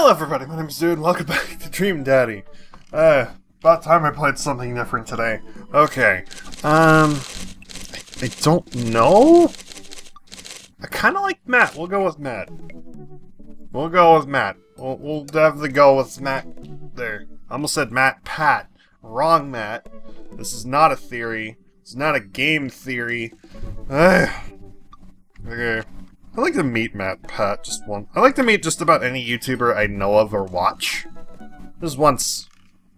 Hello everybody, my name is Dude, and welcome back to Dream Daddy. About time I played something different today. Okay, I don't know? I kinda like Matt, we'll go with Matt. We'll definitely go with Matt there. I almost said Matt Pat. Wrong, Matt. This is not a theory. It's not a game theory. Okay. I like to meet Matt Pat, just one. I like to meet just about any YouTuber I know of or watch. Just once.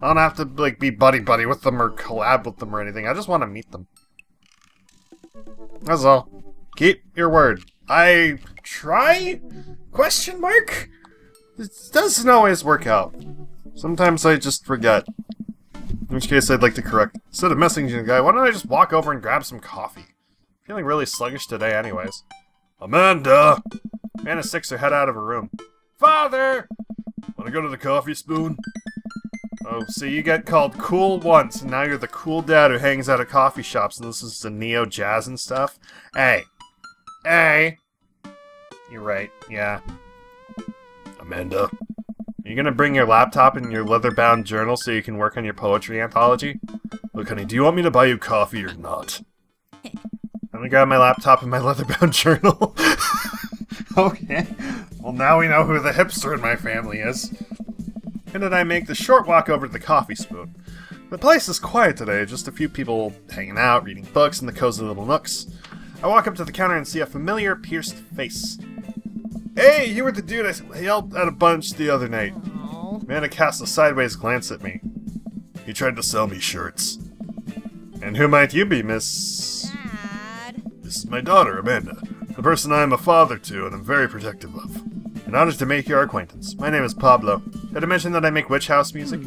I don't have to, like, be buddy-buddy with them or collab with them or anything. I just want to meet them. That's all. Keep your word. I try? Question mark? It doesn't always work out. Sometimes I just forget. In which case I'd like to correct. Instead of messaging the guy, why don't I just walk over and grab some coffee? Feeling really sluggish today anyways. Amanda! Anna sticks her head out of her room. Father! Wanna go to the coffee spoon? Oh, so you get called cool once, and now you're the cool dad who hangs out at coffee shops and listens to neo-jazz and stuff? Hey. Hey! You're right, yeah. Amanda? Are you gonna bring your laptop and your leather-bound journal so you can work on your poetry anthology? Look, honey, do you want me to buy you coffee or not? I'm gonna grab my laptop and my leather-bound journal. Okay. Well, now we know who the hipster in my family is. And then I make the short walk over to the coffee spoon. The place is quiet today, just a few people hanging out, reading books in the cozy little nooks. I walk up to the counter and see a familiar, pierced face. Hey, you were the dude I yelled at a bunch the other night. Amanda casts a sideways glance at me. He tried to sell me shirts. And who might you be, Miss... This is my daughter, Amanda, the person I am a father to and am very protective of. An honor to make your acquaintance. My name is Pablo. Did I mention that I make witch house music?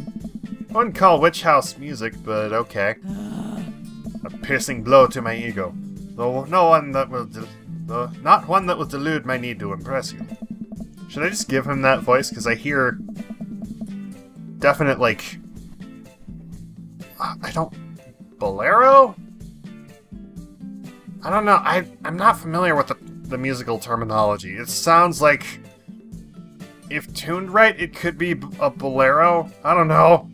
I wouldn't call witch house music, but okay. A piercing blow to my ego, though not one that will delude my need to impress you. Should I just give him that voice? Because I hear definite, like, bolero? I don't know, I'm not familiar with the musical terminology. It sounds like, if tuned right, it could be a bolero? I don't know.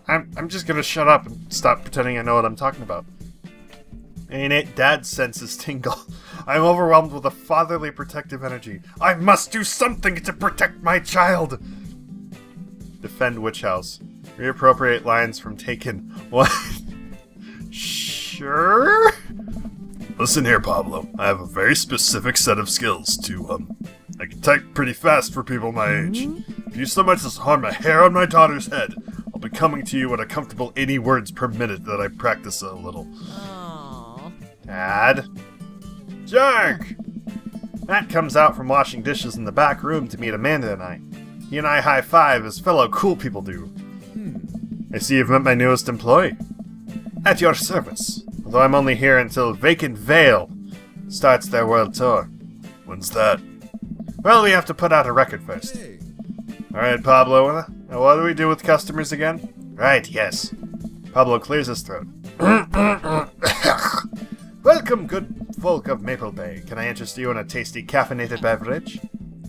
I'm just gonna shut up and stop pretending I know what I'm talking about. Innate dad senses tingle. I'm overwhelmed with a fatherly protective energy. I must do something to protect my child! Defend Witch House. Reappropriate lines from Taken. What? Sure? Listen here, Pablo. I have a very specific set of skills to, I can type pretty fast for people my age. If you so much as harm a hair on my daughter's head, I'll be coming to you at a comfortable 80 words per minute that I practice a little. Aww. Dad? Jerk! Matt comes out from washing dishes in the back room to meet Amanda and I. He and I high-five as fellow cool people do. I see you've met my newest employee. At your service. Although I'm only here until Vacant Veil starts their world tour. When's that? Well, we have to put out a record first. Hey. Alright, Pablo, what do we do with customers again? Right, yes. Pablo clears his throat. Welcome, good folk of Maple Bay. Can I interest you in a tasty caffeinated beverage?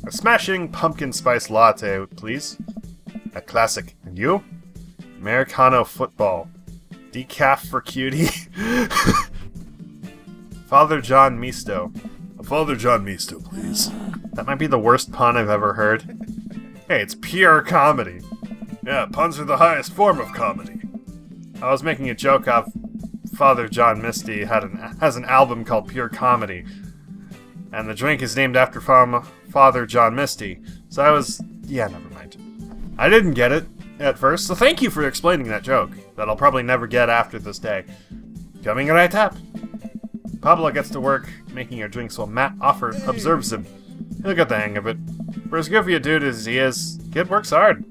A smashing pumpkin spice latte, please. A classic. And you? Americano football. Decaf for cutie. Father John Misto. A Father John Misto, please. That might be the worst pun I've ever heard. Hey, it's pure comedy. Yeah, puns are the highest form of comedy. I was making a joke of Father John Misty has an album called Pure Comedy. And the drink is named after Father John Misty. So I was... yeah, never mind. I didn't get it at first, so thank you for explaining that joke that I'll probably never get after this day. Coming right up. Pablo gets to work making our drinks while Matt observes him. He'll get the hang of it. For as goofy a dude as he is, kid works hard.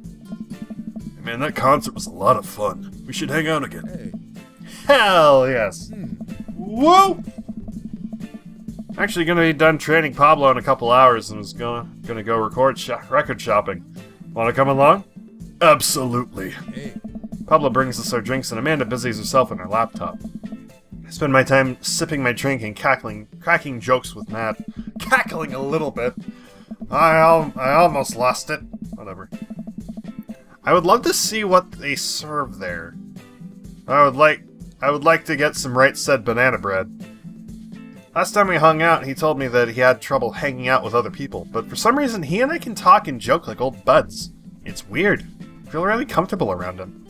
Man, that concert was a lot of fun. We should hang out again. Hey. Hell yes. Whoa! Actually gonna be done training Pablo in a couple hours and was gonna go record record shopping. Wanna come along? Absolutely. Hey. Pablo brings us our drinks and Amanda busies herself on her laptop. I spend my time sipping my drink and cracking jokes with Matt. Cackling a little bit. I almost lost it. Whatever. I would love to see what they serve there. I would like to get some right said banana bread. Last time we hung out, he told me that he had trouble hanging out with other people, but for some reason he and I can talk and joke like old buds. It's weird. I feel really comfortable around him.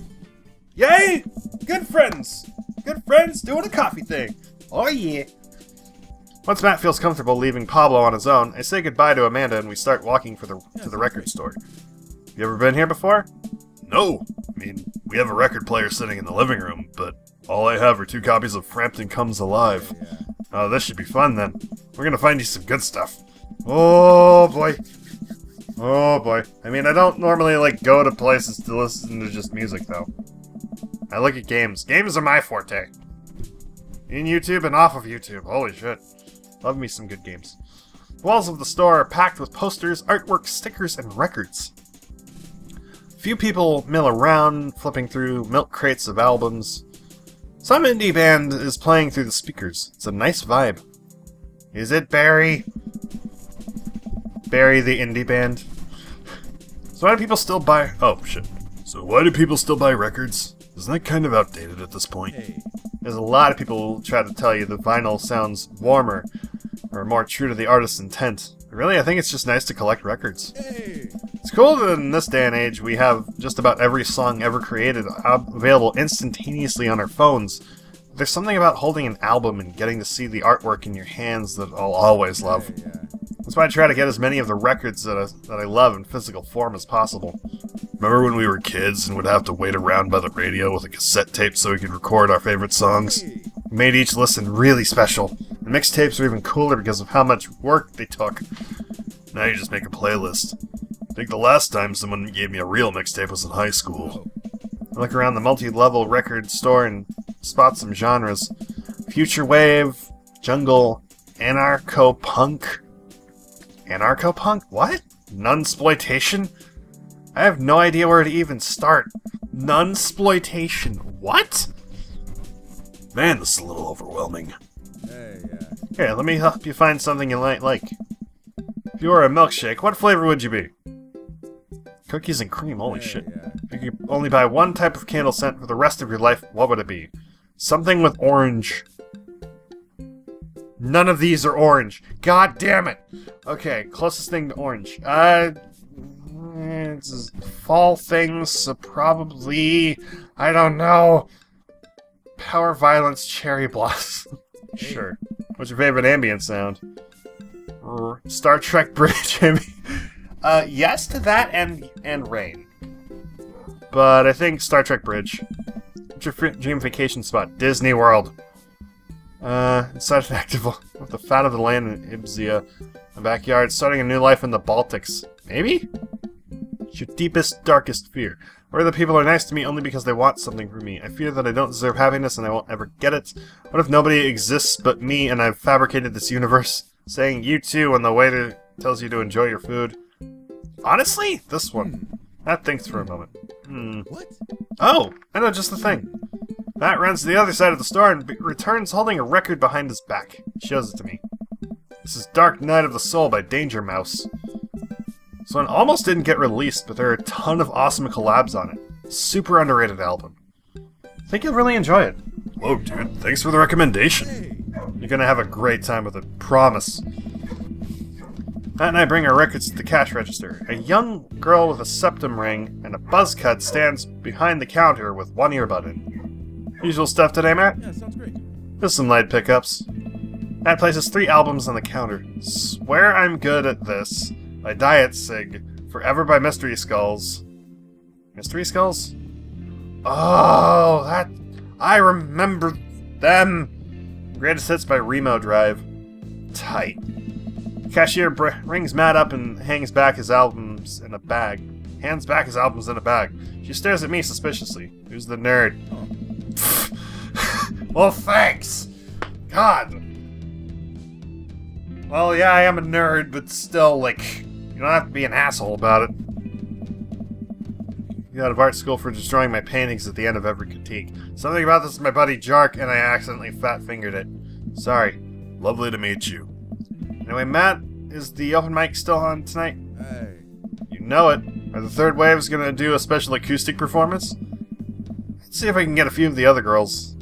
Yay! Good friends! Good friends doing a coffee thing! Oh yeah! Once Matt feels comfortable leaving Pablo on his own, I say goodbye to Amanda and we start walking to the record store. You ever been here before? No! I mean, we have a record player sitting in the living room, but all I have are 2 copies of Frampton Comes Alive. Oh, this should be fun then. We're gonna find you some good stuff. Oh boy. Oh boy. I mean, I don't normally like go to places to listen to just music though. I look at games. Games are my forte. In YouTube and off of YouTube. Holy shit. Love me some good games. The walls of the store are packed with posters, artwork, stickers, and records. Few people mill around, flipping through milk crates of albums. Some indie band is playing through the speakers. It's a nice vibe. Is it Barry? Barry the indie band? So why do people still buy... Oh, shit. So why do people still buy records? Isn't that kind of outdated at this point? Hey. There's a lot of people who try to tell you the vinyl sounds warmer, or more true to the artist's intent. But really, I think it's just nice to collect records. Hey. It's cool that in this day and age we have just about every song ever created available instantaneously on our phones. But there's something about holding an album and getting to see the artwork in your hands that I'll always love. Yeah. That's why I try to get as many of the records that I love in physical form as possible. Remember when we were kids and would have to wait around by the radio with a cassette tape so we could record our favorite songs? It made each listen really special. The mixtapes are even cooler because of how much work they took. Now you just make a playlist. I think the last time someone gave me a real mixtape was in high school. I look around the multi-level record store and spot some genres. Future wave, jungle, anarcho-punk. Anarcho-punk? What? Nunsploitation? I have no idea where to even start. Nunsploitation. What? Man, this is a little overwhelming. Here, let me help you find something you might like. If you were a milkshake, what flavor would you be? Cookies and cream, holy shit. If you could only buy one type of candle scent for the rest of your life, what would it be? Something with orange. None of these are orange. God damn it! Okay, closest thing to orange. It's fall things, so probably... I don't know. Power Violence Cherry Blossom. Sure. What's your favorite ambient sound? Star Trek Bridge, I mean. Yes to that and rain. But I think Star Trek Bridge. What's your dream vacation spot? Disney World. Inside an active with the fat of the land in Ibzia. My backyard, starting a new life in the Baltics. Maybe? What's your deepest, darkest fear? Or that people are nice to me only because they want something from me. I fear that I don't deserve happiness and I won't ever get it. What if nobody exists but me and I've fabricated this universe? Saying you too when the waiter tells you to enjoy your food. Honestly, this one. Matt thinks for a moment. What? Oh, I know just the thing. Matt runs to the other side of the store and returns holding a record behind his back. He shows it to me. This is Dark Night of the Soul by Danger Mouse. This one almost didn't get released, but there are a ton of awesome collabs on it. Super underrated album. I think you'll really enjoy it. Whoa, dude. Thanks for the recommendation. You're gonna have a great time with it. Promise. Matt and I bring our records to the cash register. A young girl with a septum ring and a buzz cut stands behind the counter with one earbud in. Usual stuff today, Matt? Yeah, sounds great. Just some light pickups. Matt places 3 albums on the counter. Swear I'm good at this. By Diet Sig. Forever by Mystery Skulls. Mystery Skulls? Oh, that... I remember them! Greatest Hits by Remo Drive. Tight. The cashier rings Matt up and hands back his albums in a bag. She stares at me suspiciously. Who's the nerd? Oh. Well, thanks! God! Well, yeah, I am a nerd, but still, like... You don't have to be an asshole about it. Got out of art school for destroying my paintings at the end of every critique. Something about this is my buddy Jark, and I accidentally fat-fingered it. Sorry. Lovely to meet you. Anyway, Matt is the open mic still on tonight? Hey. You know it. Are the Third Wave's gonna do a special acoustic performance? Let's see if I can get a few of the girls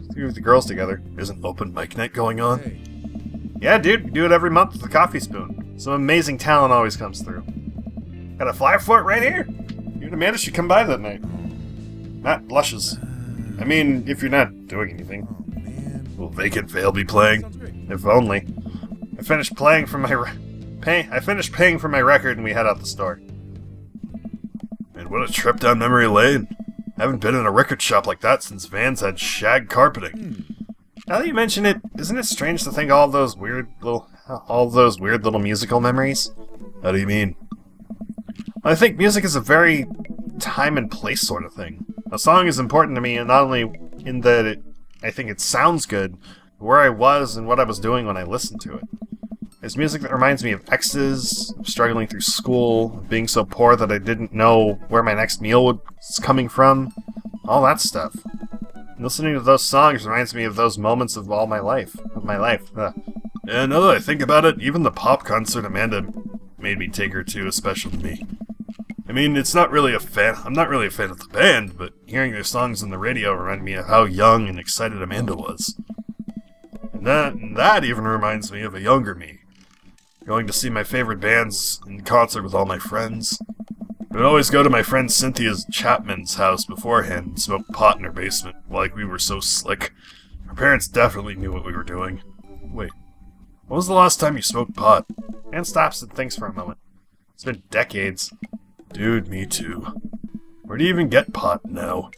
together. There's an open mic night going on. Hey. Yeah, dude, we do it every month with the Coffee Spoon. Some amazing talent always comes through. Got a flyer for it right here. You and Amanda should come by that night. Matt blushes. I mean, if you're not doing anything. Oh, man. Will Vacant Veil be playing? Sounds great. If only. I finished paying for my record and we head out the store. Man, what a trip down memory lane. I haven't been in a record shop like that since Vans had shag carpeting. Now that you mention it, isn't it strange to think all those weird little musical memories? How do you mean? I think music is a very time and place sort of thing. A song is important to me, and not only in that I think it sounds good, but where I was and what I was doing when I listened to it. It's music that reminds me of exes, of struggling through school, of being so poor that I didn't know where my next meal was coming from, all that stuff. Listening to those songs reminds me of those moments of my life. Yeah, now that I think about it, even the pop concert Amanda made me take her to is special to me. I mean, I'm not really a fan of the band, but hearing their songs on the radio reminded me of how young and excited Amanda was. And that even reminds me of a younger me. Going to see my favorite bands in concert with all my friends. I would always go to my friend Cynthia's Chapman's house beforehand and smoke pot in her basement, like we were so slick. Our parents definitely knew what we were doing. Wait, when was the last time you smoked pot? And stops and thinks for a moment. It's been decades. Dude, me too. Where do you even get pot now?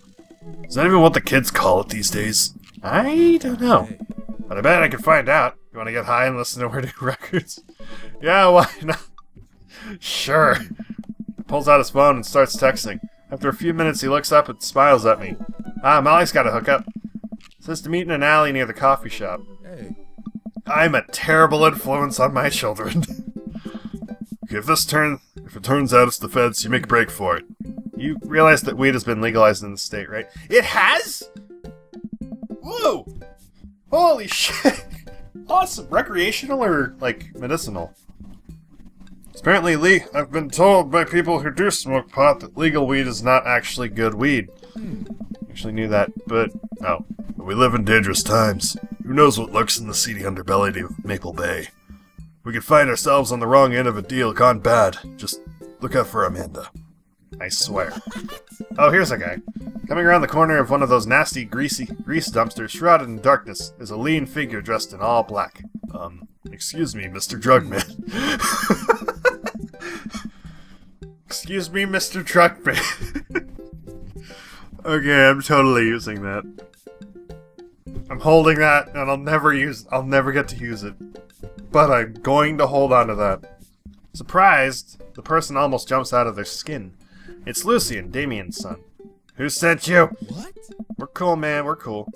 Is that even what the kids call it these days? I don't know. But I bet I can find out. You want to get high and listen to our new records? Yeah, why not? Sure. Pulls out his phone and starts texting. After a few minutes, he looks up and smiles at me. Molly's got a hookup. Says to meet in an alley near the coffee shop. Hey. I'm a terrible influence on my children. Okay, if it turns out it's the feds, you make a break for it. You realize that weed has been legalized in the state, right? It has?! Whoa! Holy shit! Awesome. Recreational or, like, medicinal? Apparently, I've been told by people who do smoke pot that legal weed is not actually good weed. Actually knew that, but no. But we live in dangerous times. Who knows what lurks in the seedy underbelly of Maple Bay? We could find ourselves on the wrong end of a deal gone bad. Just look out for Amanda. I swear. Oh, here's a guy. Coming around the corner of one of those nasty, grease dumpsters shrouded in darkness is a lean figure dressed in all black. Excuse me, Mr. Drugman. Excuse me, Mr. Truckman. Okay, I'm totally using that. I'm holding that, and I'll never get to use it. But I'm going to hold on to that. Surprised, the person almost jumps out of their skin. It's Lucian, Damien's son. Who sent you? What? We're cool, man, we're cool.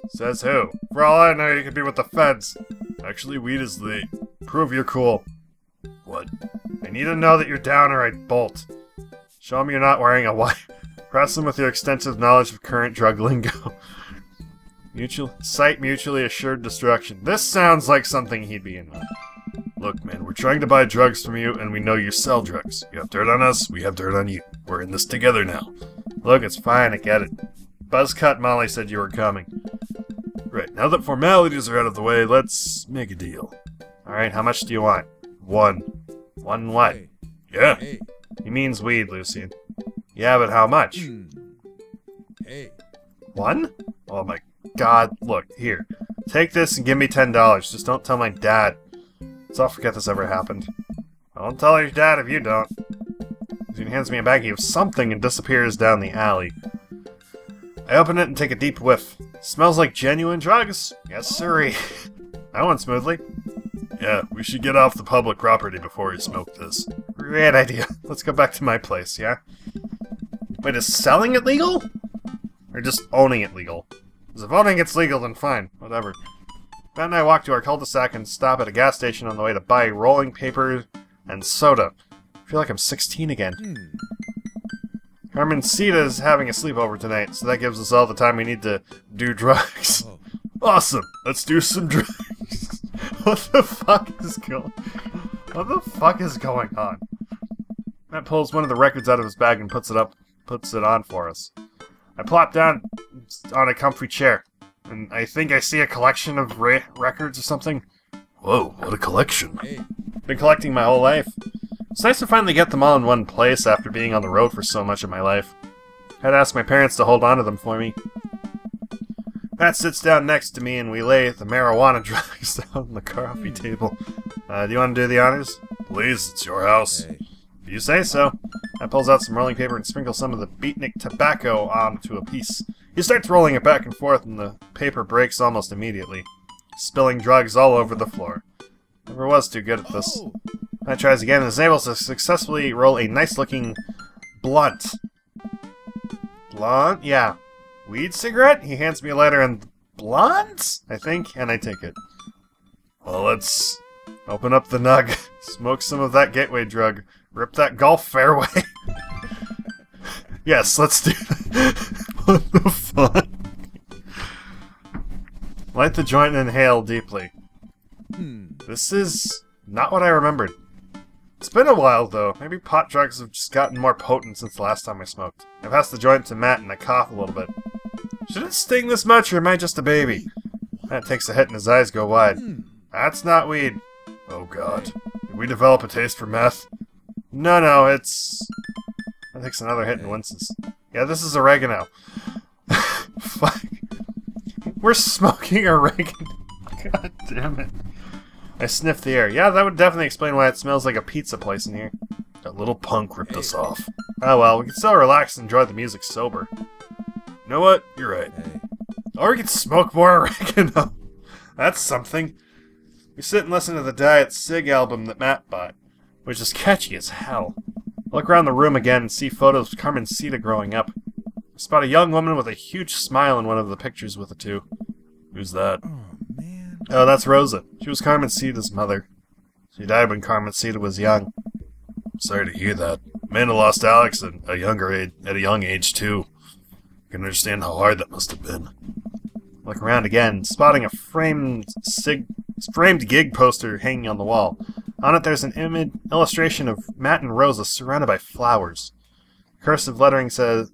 Says who? For all I know, you could be with the feds. Actually, weed is late. Prove you're cool. What? I need to know that you're down or I'd bolt. Show him you're not wearing a wire. Press him with your extensive knowledge of current drug lingo. Mutually assured destruction. This sounds like something he'd be in with. Look, man, we're trying to buy drugs from you, and we know you sell drugs. You have dirt on us, we have dirt on you. We're in this together now. Look, it's fine, I get it. Buzzcut Molly said you were coming. Right, now that formalities are out of the way, let's make a deal. Alright, how much do you want? One. One what? Hey. Yeah. Hey. He means weed, Lucian. Yeah, but how much? Hey. One? Oh my god, look, here. Take this and give me $10. Just don't tell my dad. So I'll forget this ever happened. Don't tell your dad if you don't. He hands me a baggie of something and disappears down the alley. I open it and take a deep whiff. Smells like genuine drugs. Yes, sirree. That went smoothly. Yeah, we should get off the public property before we smoke this. Great idea. Let's go back to my place, yeah? Wait, is selling it legal? Or just owning it legal? Because if owning it's legal, then fine. Whatever. Ben and I walk to our cul-de-sac and stop at a gas station on the way to buy rolling paper and soda. I feel like I'm 16 again. Carmencita is having a sleepover tonight, so that gives us all the time we need to do drugs. Oh. Awesome! Let's do some drugs. What the fuck is going on? What the fuck is going on? Matt pulls one of the records out of his bag and puts it on for us. I plop down on a comfy chair, and I think I see a collection of records or something. Whoa, what a collection. Hey. Been collecting my whole life. It's nice to finally get them all in one place after being on the road for so much of my life. I had to ask my parents to hold on to them for me. Matt sits down next to me and we lay the marijuana drugs down on the coffee table. Do you want to do the honors? Please, it's your house. Hey. If you say so. Matt pulls out some rolling paper and sprinkles some of the beatnik tobacco onto a piece. He starts rolling it back and forth and the paper breaks almost immediately, spilling drugs all over the floor. Never was too good at this. Oh. Matt tries again and is able to successfully roll a nice-looking blunt. Blunt? Yeah. Weed cigarette? He hands me a lighter and blunt? I think, and I take it. Well, let's open up the nug, smoke some of that gateway drug, rip that golf fairway. Yes, let's do that. What the fuck? Light the joint and inhale deeply. This is not what I remembered. It's been a while, though. Maybe pot drugs have just gotten more potent since the last time I smoked. I pass the joint to Matt and I cough a little bit. Should it sting this much, or am I just a baby? Matt takes a hit and his eyes go wide. That's not weed. Oh god. Did we develop a taste for meth? No, it's... Matt takes another hit and winces. Yeah, this is oregano. Fuck. We're smoking oregano. God damn it. I sniff the air. Yeah, that would definitely explain why it smells like a pizza place in here. That little punk ripped us off. Oh well, we can still relax and enjoy the music sober. You know what? You're right. Hey. Or we can smoke more oregano. That's something. We sit and listen to the Diet Sig album that Matt bought, which is catchy as hell. I look around the room again and see photos of Carmencita growing up. I spot a young woman with a huge smile in one of the pictures with the two. Who's that? Oh, man. Oh, that's Rosa. She was Carmencita's mother. She died when Carmencita was young. Sorry to hear that. Amanda lost Alex at a young age too. I can understand how hard that must have been. Look around again, spotting a framed gig poster hanging on the wall. On it there's an illustration of Matt and Rosa surrounded by flowers. Cursive lettering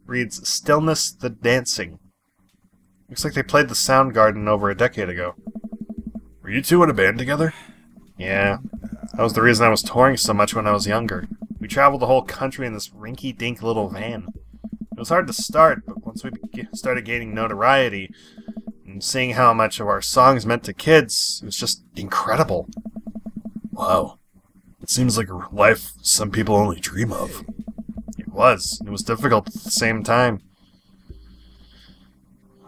reads, "Stillness the Dancing." Looks like they played the Soundgarden over a decade ago. Were you two in a band together? Yeah. That was the reason I was touring so much when I was younger. We traveled the whole country in this rinky-dink little van. It was hard to start, but once we started gaining notoriety and seeing how much of our songs meant to kids, it was just incredible. Wow. It seems like a life some people only dream of. It was. It was difficult at the same time.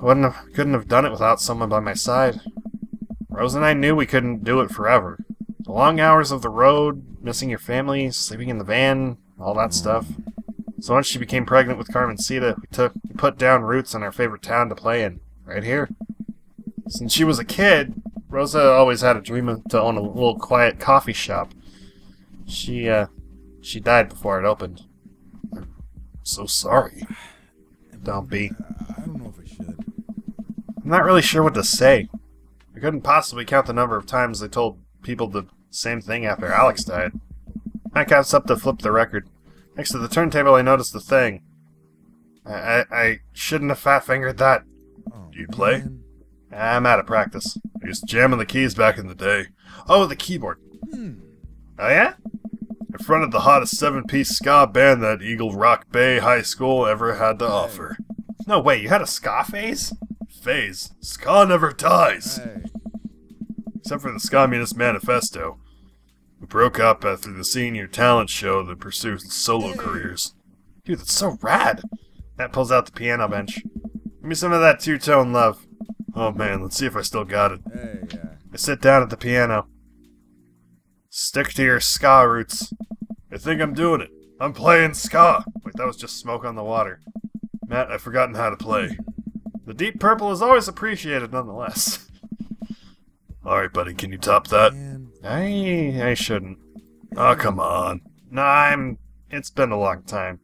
I couldn't have done it without someone by my side. Rose and I knew we couldn't do it forever. The long hours of the road, missing your family, sleeping in the van, all that stuff. So once she became pregnant with Carmencita, we put down roots in our favorite town to play in, right here. Since she was a kid, Rosa always had a dream to own a little quiet coffee shop. She died before it opened. I'm so sorry. Don't be. I don't know if I should. I'm not really sure what to say. I couldn't possibly count the number of times they told people the same thing after Alex died. I got up to flip the record. Next to the turntable, I noticed the thing. I shouldn't have fat-fingered that. Oh, Do you play? man. I'm out of practice. I used to jam on the keys back in the day. Oh, the keyboard. Oh, yeah? I fronted the hottest 7-piece ska band that Eagle Rock Bay High School ever had to offer. No way, you had a ska phase? Phase. Ska never dies! Hey. Except for the Communist Manifesto. We broke up after the senior talent show that pursued solo careers. Dude, that's so rad! Matt pulls out the piano bench. Give me some of that two-tone love. Oh man, let's see if I still got it. Hey, I sit down at the piano. Stick to your ska roots. I think I'm doing it. I'm playing ska! Wait, that was just smoke on the water. Matt, I've forgotten how to play. The deep purple is always appreciated nonetheless. Alright, buddy, can you top that? man. I shouldn't. Oh, come on. No, it's been a long time.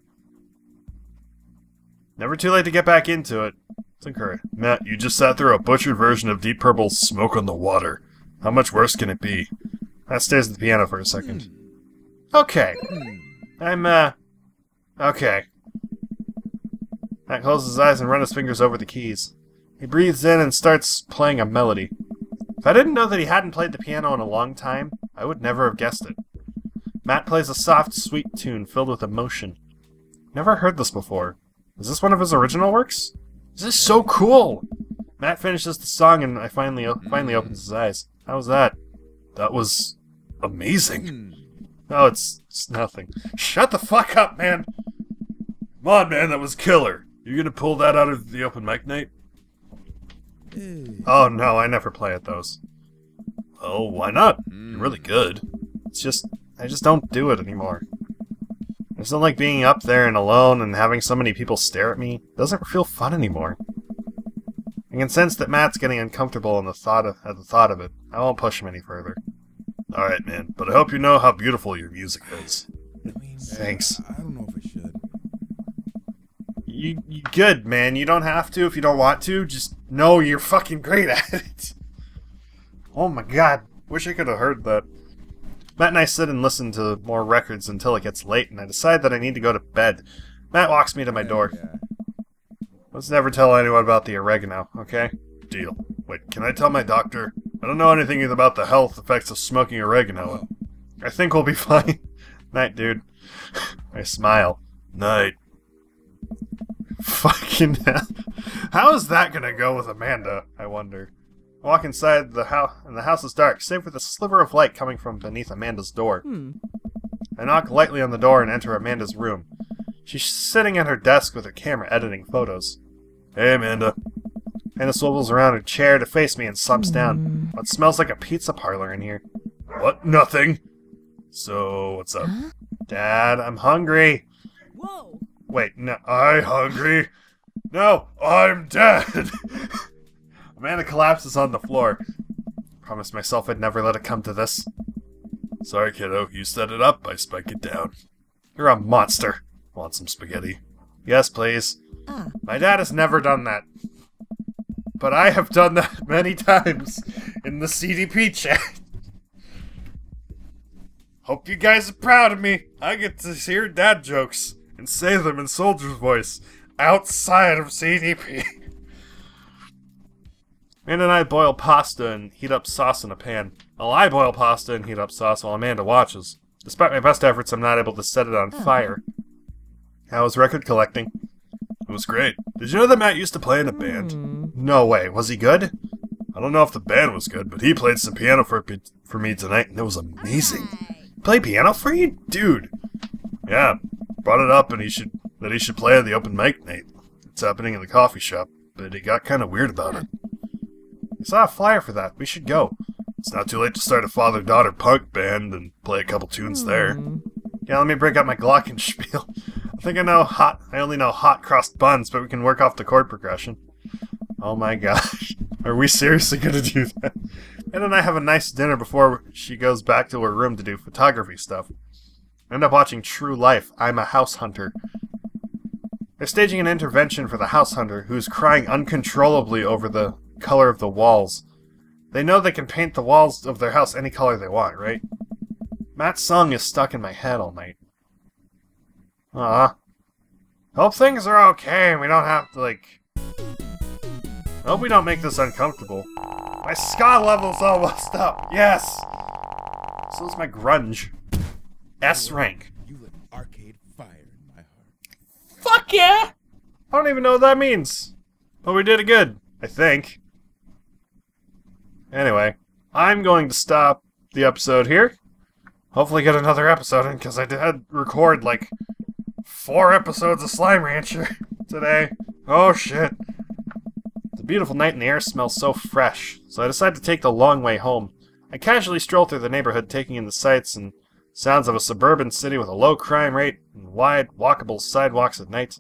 Never too late to get back into it. It's encouraging. Matt, you just sat through a butchered version of Deep Purple's Smoke on the Water. How much worse can it be? Matt stares at the piano for a second. Okay. Okay. Matt closes his eyes and runs his fingers over the keys. He breathes in and starts playing a melody. If I didn't know that he hadn't played the piano in a long time, I would never have guessed it. Matt plays a soft, sweet tune filled with emotion. Never heard this before. Is this one of his original works? This is so cool! Matt finishes the song and finally opens his eyes. How was that? That was amazing. Oh, it's nothing. Shut the fuck up, man! Come on, man, that was killer. You gonna pull that out of the open mic night? Oh no, I never play at those. Oh, why not? You're really good. It's just, I just don't do it anymore. I just don't like being up there and alone and having so many people stare at me. It doesn't feel fun anymore. I can sense that Matt's getting uncomfortable at the thought of it. I won't push him any further. Alright, man, but I hope you know how beautiful your music is. Thanks. I don't know if I should. You good, man. You don't have to if you don't want to. Just know you're fucking great at it. Oh my god. Wish I could have heard that. Matt and I sit and listen to more records until it gets late, and I decide that I need to go to bed. Matt walks me to my door. Let's never tell anyone about the oregano, okay? Deal. Wait, can I tell my doctor? I don't know anything about the health effects of smoking oregano. I think we'll be fine. Night, dude. I smile. Night. Fucking hell. How is that gonna go with Amanda, I wonder? I walk inside the house, and the house is dark, save for the sliver of light coming from beneath Amanda's door. I knock lightly on the door and enter Amanda's room. She's sitting at her desk with her camera editing photos. Hey, Amanda. Amanda swivels around her chair to face me and slumps down. What smells like a pizza parlor in here? What? Nothing. So, what's up? Huh? Dad, I'm hungry. Whoa! Wait, no, I hungry? No, I'm dead! Amanda collapses on the floor. Promised myself I'd never let it come to this. Sorry, kiddo. You set it up, I spike it down. You're a monster. Want some spaghetti? Yes, please. My dad has never done that. But I have done that many times in the CDP chat. Hope you guys are proud of me. I get to hear dad jokes and say them in Soldier's voice outside of CDP. Amanda and I boil pasta and heat up sauce in a pan. Well, I boil pasta and heat up sauce while Amanda watches. Despite my best efforts, I'm not able to set it on fire. How was record collecting? It was great. Did you know that Matt used to play in a band? No way. Was he good? I don't know if the band was good, but he played some piano for me tonight, and it was amazing. Play piano for you? Dude. Yeah. Brought it up and he should play at the open mic night. It's happening in the coffee shop, but he got kind of weird about it. I saw a flyer for that. We should go. It's not too late to start a father-daughter punk band and play a couple tunes there. Yeah, let me break up my glockenspiel. I think I only know hot crossed buns, but we can work off the chord progression. Oh my gosh. Are we seriously gonna do that? Ed and I have a nice dinner before she goes back to her room to do photography stuff. I end up watching True Life, I'm a House Hunter. They're staging an intervention for the house hunter, who is crying uncontrollably over the color of the walls. They know they can paint the walls of their house any color they want, right? Matt's song is stuck in my head all night. Hope things are okay and we don't have to, I hope we don't make this uncomfortable. My ska level's almost up. Yes! So is my grunge. S rank. You lit arcade fire in my heart. Fuck yeah! I don't even know what that means. But we did it good, I think. Anyway, I'm going to stop the episode here. Hopefully get another episode in, because I did record, 4 episodes of Slime Rancher today. Oh shit. It's a beautiful night and the air smells so fresh, so I decide to take the long way home. I casually stroll through the neighborhood, taking in the sights and sounds of a suburban city with a low crime rate and wide, walkable sidewalks at night.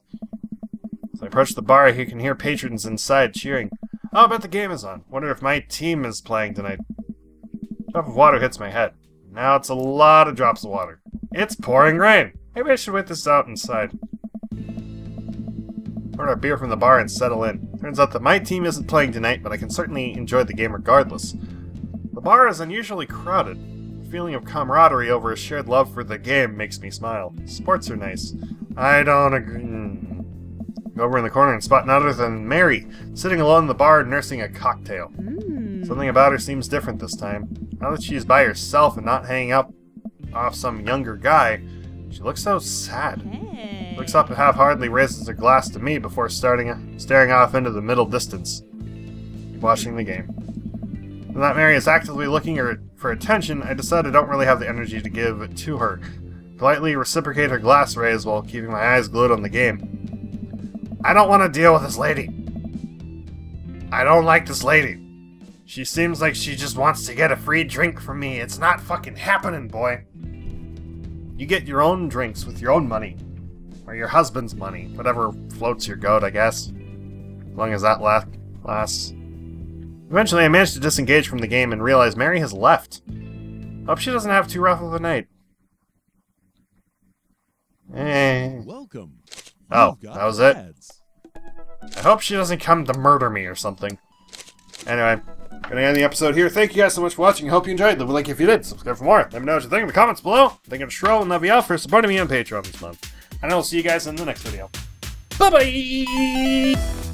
As I approach the bar, I can hear patrons inside cheering. Oh, I bet the game is on. Wonder if my team is playing tonight. A drop of water hits my head. Now it's a lot of drops of water. It's pouring rain. Maybe I should wait this out inside. Order a beer from the bar and settle in. Turns out that my team isn't playing tonight, but I can certainly enjoy the game regardless. The bar is unusually crowded. feeling of camaraderie over a shared love for the game makes me smile. Sports are nice. I don't agree. Go over in the corner and spot none other than Mary, sitting alone in the bar nursing a cocktail. Something about her seems different this time. Now that she's by herself and not hanging up off some younger guy, she looks so sad. Looks up and half-heartedly raises her glass to me before staring off into the middle distance, watching the game. Now that Mary is actively looking for attention, I decide I don't really have the energy to give it to her. Politely reciprocate her glass raise while keeping my eyes glued on the game. I don't want to deal with this lady. I don't like this lady. She seems like she just wants to get a free drink from me. It's not fucking happening, boy. You get your own drinks with your own money. Or your husband's money. Whatever floats your goat, I guess. As long as that lasts. Eventually, I managed to disengage from the game and realize Mary has left. Hope she doesn't have too rough of a night. Welcome. Oh, You've got that was it? ads. I hope she doesn't come to murder me or something. Anyway, gonna end the episode here. Thank you guys so much for watching. I hope you enjoyed. Leave a like if you did. Subscribe for more. Let me know what you think in the comments below. Thank you to Shro and love you all for supporting me on Patreon this month. And I will see you guys in the next video. Bye-bye!